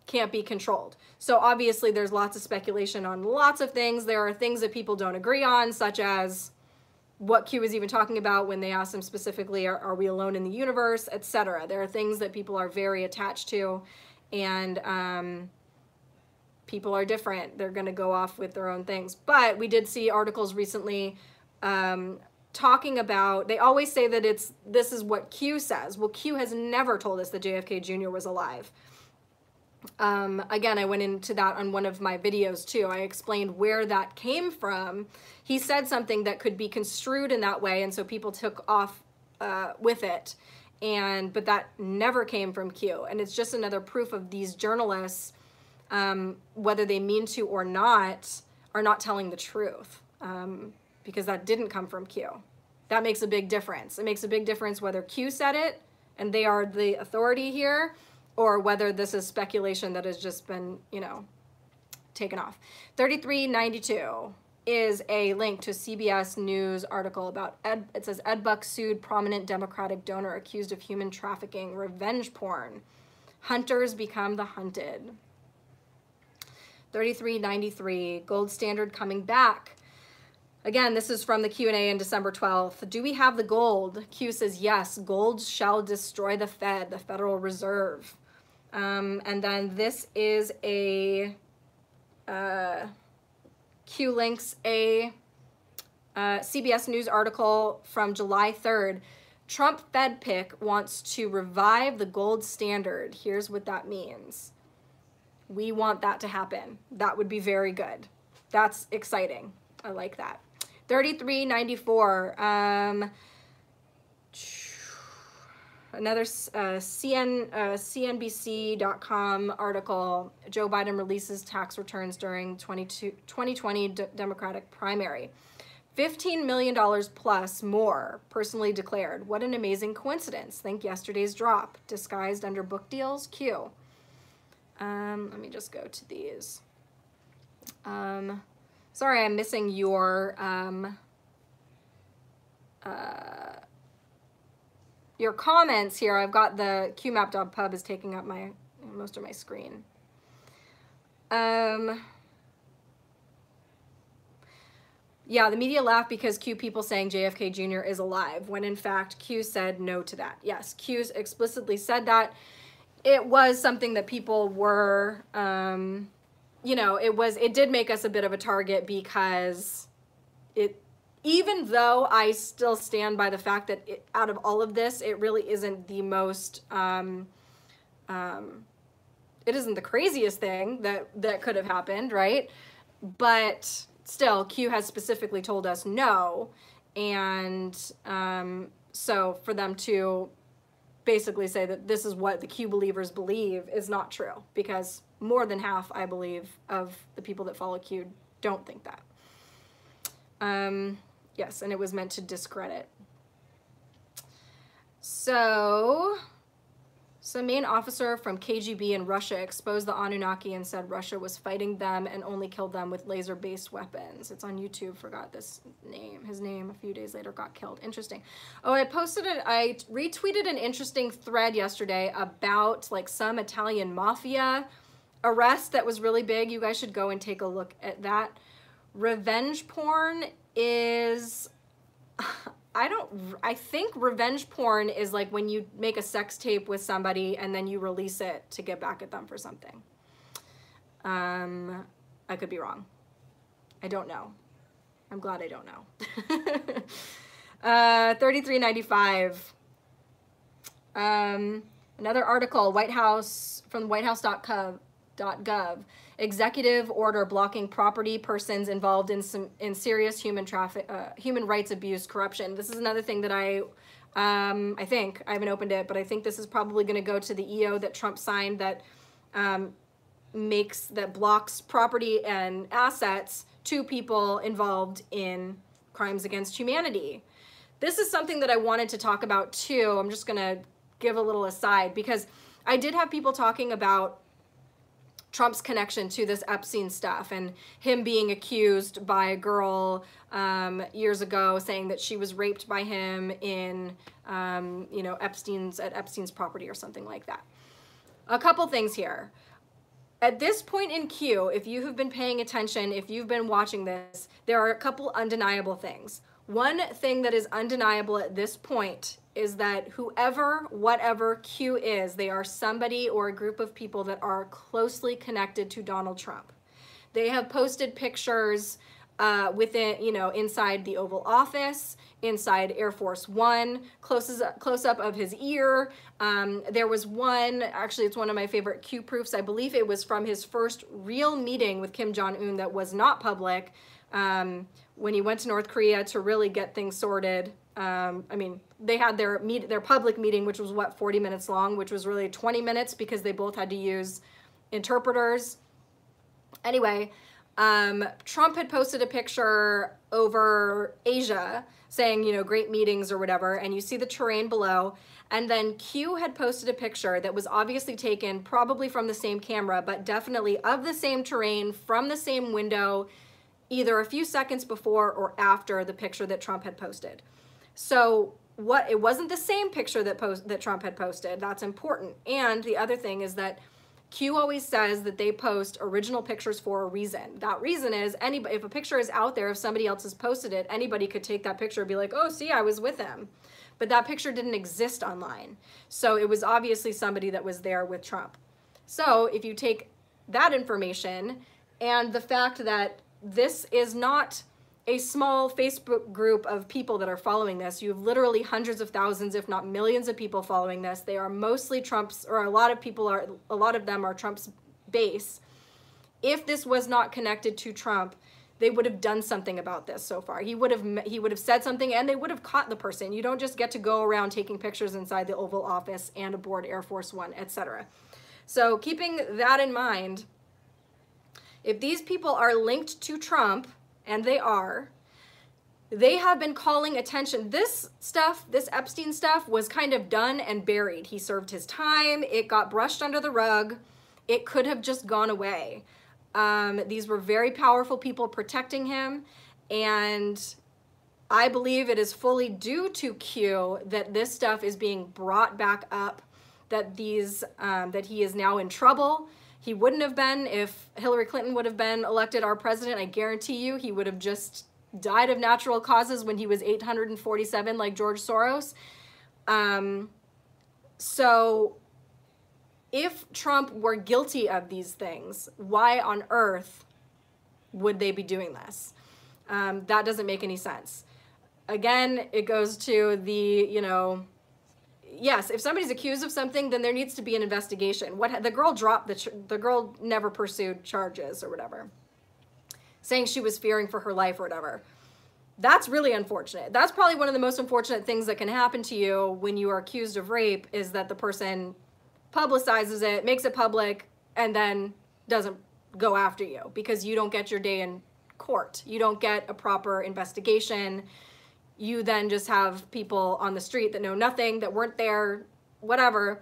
can't be controlled. So obviously there's lots of speculation on lots of things. There are things that people don't agree on, such as what Q was even talking about when they asked him specifically, are we alone in the universe, etc. There are things that people are very attached to, and people are different. They're going to go off with their own things. But we did see articles recently talking about, they always say that this is what Q says. Well, Q has never told us that JFK Jr. was alive. Again, I went into that on one of my videos too. I explained where that came from. He said something that could be construed in that way, and so people took off with it. But that never came from Q. And it's just another proof of these journalists, whether they mean to or not, are not telling the truth, because that didn't come from Q. That makes a big difference. It makes a big difference whether Q said it and they are the authority here, or whether this is speculation that has just been, you know, taken off. 3392 is a link to a CBS News article about it says Ed Buck sued prominent Democratic donor accused of human trafficking, revenge porn. Hunters become the hunted. 3393, gold standard coming back. Again, this is from the Q&A in December 12th. Do we have the gold? Q says, yes, gold shall destroy the Fed, the Federal Reserve. And then this is a, Q links a CBS News article from July 3rd. Trump Fed pick wants to revive the gold standard. Here's what that means. We want that to happen. That would be very good. That's exciting. I like that. 3394. Another CNBC.com article. Joe Biden releases tax returns during 2020 Democratic primary. $15 million plus more personally declared. What an amazing coincidence. Think yesterday's drop. Disguised under book deals. Q. Let me just go to these. Sorry, I'm missing your comments here. I've got the qmap.pub is taking up most of my screen. Yeah, the media laughed because Q people saying JFK Jr. is alive, when in fact Q said no to that. Yes, Q explicitly said that. It was something that people were, you know, it did make us a bit of a target, because even though I still stand by the fact that out of all of this, it really isn't the most, it isn't the craziest thing that could have happened, right? But still, Q has specifically told us no. And so for them to basically say that this is what the Q believers believe is not true, because more than half, I believe, of the people that follow Q don't think that. Yes, and it was meant to discredit. So, some main officer from KGB in Russia exposed the Anunnaki and said Russia was fighting them and only killed them with laser-based weapons. It's on YouTube, forgot this name. His name a few days later got killed. Interesting. Oh, I retweeted an interesting thread yesterday about like some Italian mafia arrest that was really big. You guys should go and take a look at that. Revenge porn is, I think revenge porn is like when you make a sex tape with somebody and then you release it to get back at them for something. I could be wrong. I don't know. I'm glad I don't know. 3395. Another article, White House, from whitehouse.gov. Executive order blocking property persons involved in serious human rights abuse, corruption. This is another thing that I think, I haven't opened it, but I think this is probably going to go to the EO that Trump signed that blocks property and assets to people involved in crimes against humanity. This is something that I wanted to talk about too. I'm just going to give a little aside, because I did have people talking about Trump's connection to this Epstein stuff and him being accused by a girl years ago, saying that she was raped by him in, you know, at Epstein's property or something like that. A couple things here. At this point in Q, if you have been paying attention, if you've been watching this, there are a couple undeniable things. One thing that is undeniable at this point is that whoever, whatever Q is, they are somebody or a group of people that are closely connected to Donald Trump. They have posted pictures within, you know, inside the Oval Office, inside Air Force One, close up of his ear. There was one, actually it's one of my favorite Q proofs. I believe it was from his first real meeting with Kim Jong-un that was not public, when he went to North Korea to really get things sorted. I mean, they had their public meeting, which was what, 40 minutes long, which was really 20 minutes because they both had to use interpreters. Anyway, Trump had posted a picture over Asia saying, you know, great meetings or whatever, and you see the terrain below. And then Q had posted a picture that was obviously taken probably from the same camera, but definitely of the same terrain from the same window, either a few seconds before or after the picture that Trump had posted. So it wasn't the same picture that Trump had posted. That's important. And the other thing is that Q always says that they post original pictures for a reason. That reason is if a picture is out there, if somebody else has posted it, anybody could take that picture and be like, oh, see, I was with him. But that picture didn't exist online. So it was obviously somebody that was there with Trump. So if you take that information and the fact that this is not a small Facebook group of people that are following this. You have literally hundreds of thousands, if not millions of people following this. They are mostly Trump's, or a lot of them are Trump's base. If this was not connected to Trump, they would have done something about this so far. He would have said something and they would have caught the person. You don't just get to go around taking pictures inside the Oval Office and aboard Air Force One, etc. So keeping that in mind, if these people are linked to Trump, and they have been calling attention. This Epstein stuff was kind of done and buried. He served his time. It got brushed under the rug. It could have just gone away. These were very powerful people protecting him. And I believe it is fully due to Q that this stuff is being brought back up, that he is now in trouble. He wouldn't have been if Hillary Clinton would have been elected our president. I guarantee you he would have just died of natural causes when he was 847 like George Soros. So if Trump were guilty of these things, why on earth would they be doing this? That doesn't make any sense. Again, it goes to the, you know, yes, if somebody's accused of something, then there needs to be an investigation. The girl dropped the girl never pursued charges or whatever, saying she was fearing for her life or whatever. That's really unfortunate. That's probably one of the most unfortunate things that can happen to you when you are accused of rape, is that the person publicizes it, makes it public, and then doesn't go after you because you don't get your day in court. You don't get a proper investigation. You then just have people on the street that know nothing, that weren't there, whatever,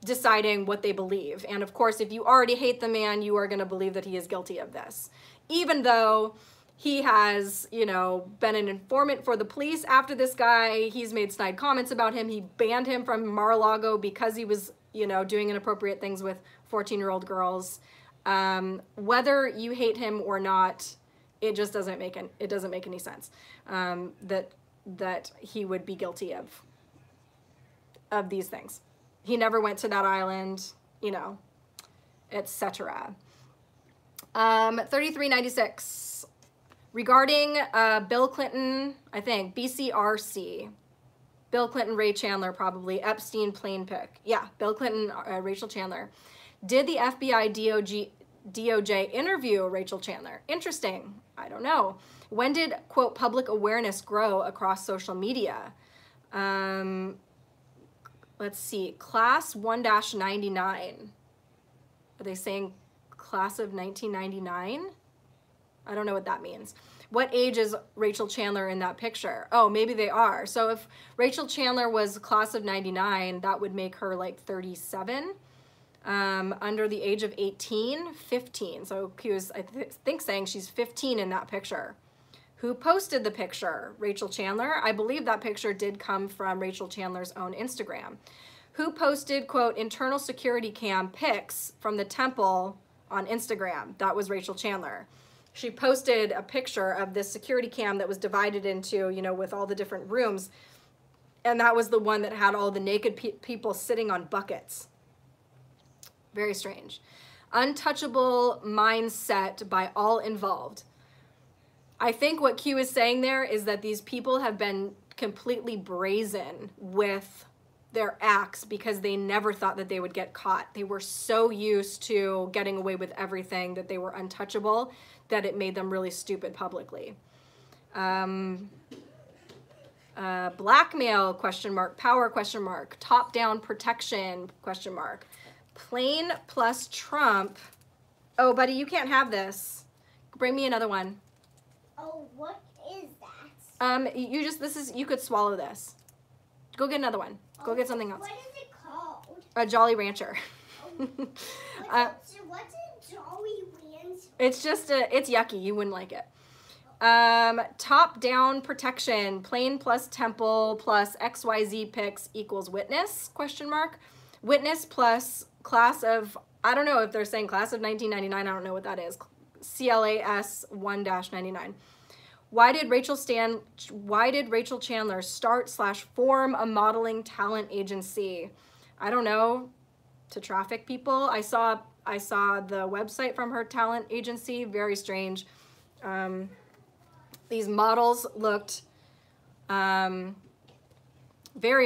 deciding what they believe. And of course, if you already hate the man, you are going to believe that he is guilty of this. Even though he has, you know, been an informant for the police after this guy. He's made snide comments about him. He banned him from Mar-a-Lago because he was, you know, doing inappropriate things with 14-year-old girls. Whether you hate him or not, it just doesn't make any sense that he would be guilty of these things. He never went to that island, you know, etc. 3396. Regarding Bill Clinton, I think, BCRC. Bill Clinton, Ray Chandler, probably. Epstein, plane pick. Yeah, Bill Clinton, Rachel Chandler. Did the FBI DOJ interview Rachel Chandler? Interesting. I don't know. When did, quote, public awareness grow across social media? Let's see. Class 1-99. Are they saying class of 1999? I don't know what that means. What age is Rachel Chandler in that picture? Oh, maybe they are. So if Rachel Chandler was class of 99, that would make her like 37. Under the age of 18, 15. So he was, I think, saying she's 15 in that picture. Who posted the picture? Rachel Chandler. I believe that picture did come from Rachel Chandler's own Instagram. Who posted, quote, internal security cam pics from the temple on Instagram? That was Rachel Chandler. She posted a picture of this security cam that was divided into, you know, with all the different rooms. And that was the one that had all the naked people sitting on buckets. Very strange. Untouchable mindset by all involved. I think what Q is saying there is that these people have been completely brazen with their acts because they never thought that they would get caught. They were so used to getting away with everything that they were untouchable that it made them really stupid publicly. Blackmail, question mark, power, question mark, top-down protection, question mark, Plain plus Trump. Oh, buddy, you can't have this. Bring me another one. Oh, what is that? You could swallow this. Go get another one. Go get something else. What is it called? A Jolly Rancher. What's a Jolly Rancher? It's yucky. You wouldn't like it. Top-down protection, plain plus temple plus XYZ picks equals witness, question mark. Witness plus class of, I don't know if they're saying class of 1999. I don't know what that is. CLAS 1-99. Why did Rachel Chandler start/form a modeling talent agency? I don't know, to traffic people. I saw the website from her talent agency, very strange. These models looked very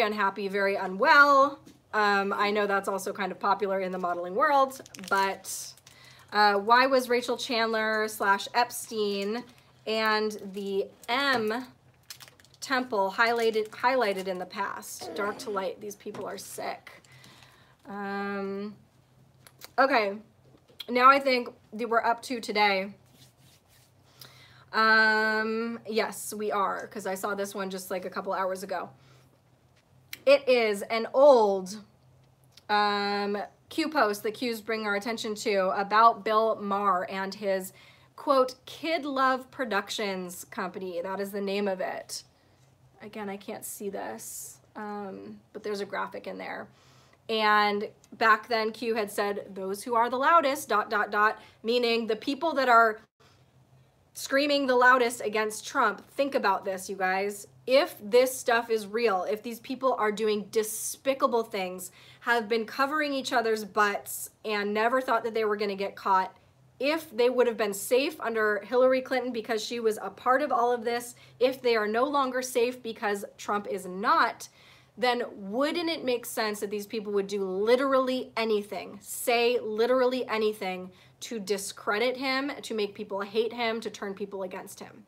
unhappy, very unwell. I know that's also kind of popular in the modeling world, but why was Rachel Chandler/Epstein and the M temple highlighted in the past? Dark to light, these people are sick. Okay, now I think we're up to today. Yes, we are, because I saw this one just like a couple hours ago. It is an old Q post that Q's bring our attention to about Bill Maher and his, quote, Kid Love Productions company. That is the name of it. Again, I can't see this, but there's a graphic in there. And back then Q had said, those who are the loudest, ... meaning the people that are screaming the loudest against Trump. Think about this, you guys. If this stuff is real, if these people are doing despicable things, have been covering each other's butts and never thought that they were going to get caught, if they would have been safe under Hillary Clinton because she was a part of all of this, if they are no longer safe because Trump is not, then wouldn't it make sense that these people would do literally anything, say literally anything to discredit him, to make people hate him, to turn people against him?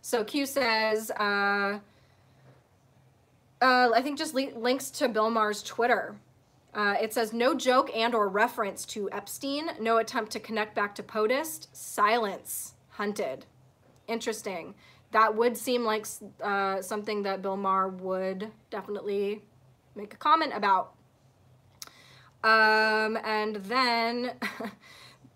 So Q says, I think just links to Bill Maher's Twitter. It says, no joke and or reference to Epstein, no attempt to connect back to POTUS, silence, hunted. Interesting. That would seem like something that Bill Maher would definitely make a comment about. And then,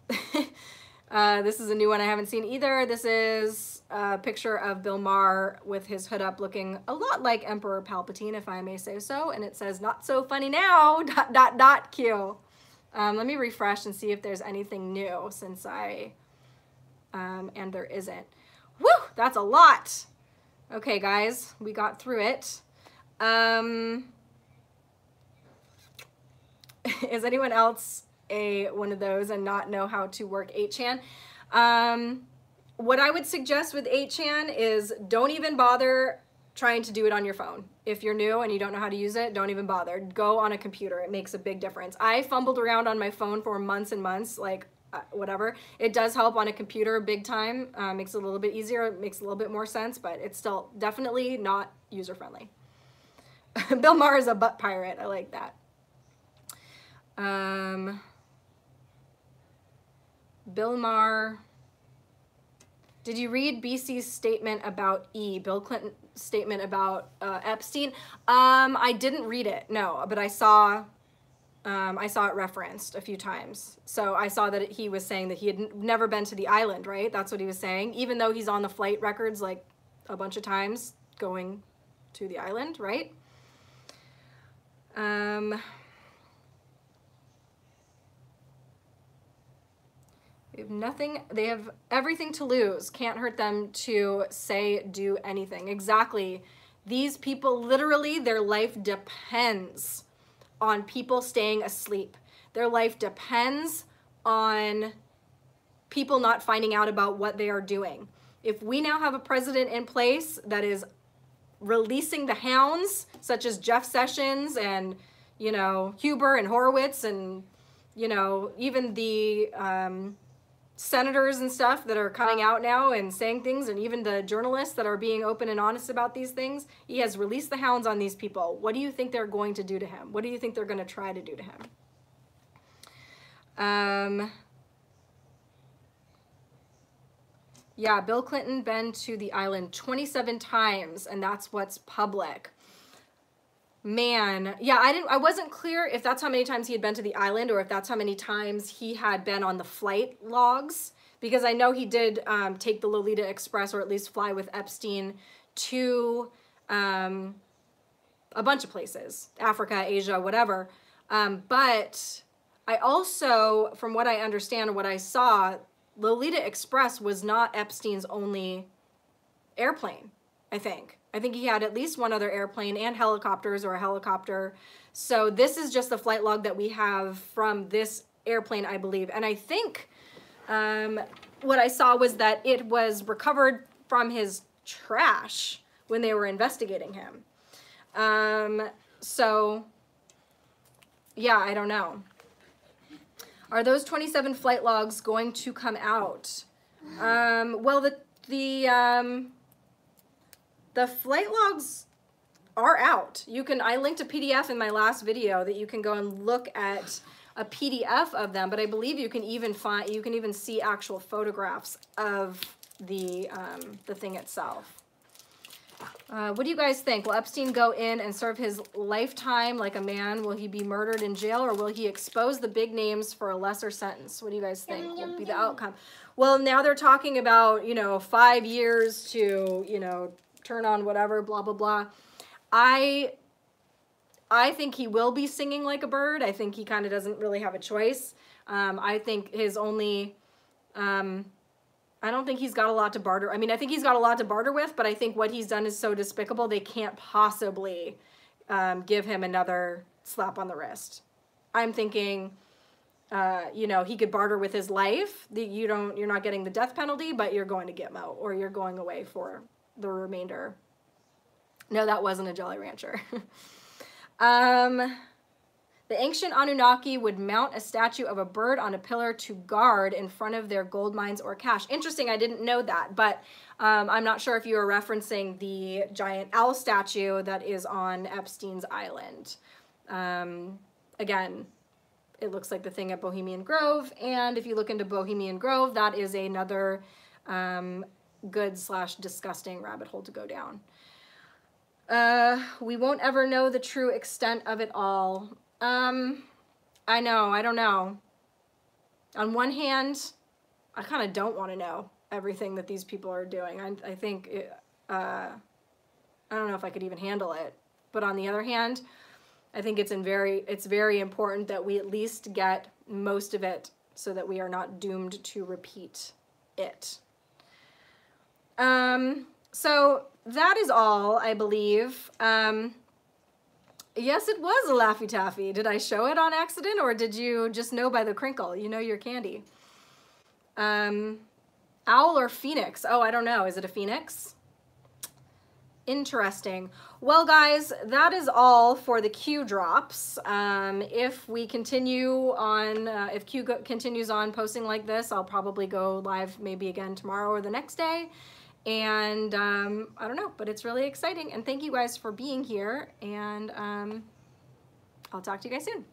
this is a new one I haven't seen either. This is a picture of Bill Maher with his hood up looking a lot like Emperor Palpatine, if I may say so. And it says, not so funny now, ... Q. Let me refresh and see if there's anything new since and there isn't. Woo, that's a lot. Okay, guys, we got through it. Is anyone else one of those and not know how to work 8chan? What I would suggest with 8chan is don't even bother trying to do it on your phone. If you're new and you don't know how to use it, don't even bother. Go on a computer. It makes a big difference. I fumbled around on my phone for months and months, like whatever. It does help on a computer big time. Makes it a little bit easier. It makes a little bit more sense, but it's still definitely not user-friendly. Bill Maher is a butt pirate. I like that. Bill Maher. Did you read BC's statement about Bill Clinton's statement about Epstein? I didn't read it, no, but I saw it referenced a few times. So I saw that he was saying that he had never been to the island, right? That's what he was saying, even though he's on the flight records like a bunch of times going to the island, right? They have everything to lose. Can't hurt them to say, do anything. Exactly. These people, literally, their life depends on people staying asleep. Their life depends on people not finding out about what they are doing. if we now have a president in place that is releasing the hounds, such as Jeff Sessions and, you know, Huber and Horowitz and, you know, even the senators and stuff that are coming out now and saying things, and even the journalists that are being open and honest about these things, he has released the hounds on these people. What do you think they're going to do to him? What do you think they're going to try to do to him? Yeah, Bill Clinton been to the island 27 times, and that's what's public. Man, yeah, I wasn't clear if that's how many times he had been to the island or if that's how many times he had been on the flight logs, because I know he did take the Lolita Express, or at least fly with Epstein to a bunch of places, Africa, Asia, whatever. But I also, from what I understand and what I saw, Lolita Express was not Epstein's only airplane, I think. I think he had at least one other airplane and helicopters, or a helicopter. So this is just the flight log that we have from this airplane, I believe. And I think what I saw was that it was recovered from his trash when they were investigating him. So, yeah, I don't know. Are those 27 flight logs going to come out? Well, the flight logs are out. You can, I linked a PDF in my last video that you can go and look at a PDF of them, but I believe you can even find, you can even see actual photographs of the thing itself. What do you guys think? Will Epstein go in and serve his lifetime like a man? Will he be murdered in jail, or will he expose the big names for a lesser sentence? What do you guys think will be the outcome? Well, now they're talking about, you know, 5 years to, you know, turn on whatever, blah, blah, blah. I think he will be singing like a bird. I think he kind of doesn't really have a choice. I think his only... I don't think he's got a lot to barter. I mean, I think he's got a lot to barter with, but I think what he's done is so despicable, they can't possibly give him another slap on the wrist. I'm thinking, you know, he could barter with his life. You're not getting the death penalty, but you're going to Gitmo, or you're going away for the remainder. No, that wasn't a Jolly Rancher. The ancient Anunnaki would mount a statue of a bird on a pillar to guard in front of their gold mines or cache. Interesting, I didn't know that, but I'm not sure if you were referencing the giant owl statue that is on Epstein's Island. Again, it looks like the thing at Bohemian Grove, and if you look into Bohemian Grove, that is another good/disgusting rabbit hole to go down. We won't ever know the true extent of it all. I know, I don't know. On one hand, I kind of don't want to know everything that these people are doing. I think, I don't know if I could even handle it. But on the other hand, I think it's very important that we at least get most of it so that we are not doomed to repeat it. So that is all, I believe. Yes, it was a Laffy Taffy. Did I show it on accident, or did you just know by the crinkle? You know your candy. Owl or phoenix? Oh, I don't know. Is it a phoenix? Interesting. Well, guys, that is all for the Q drops. If we continue on, if Q continues on posting like this, I'll probably go live maybe again tomorrow or the next day. And I don't know, but it's really exciting. And thank you guys for being here. And I'll talk to you guys soon.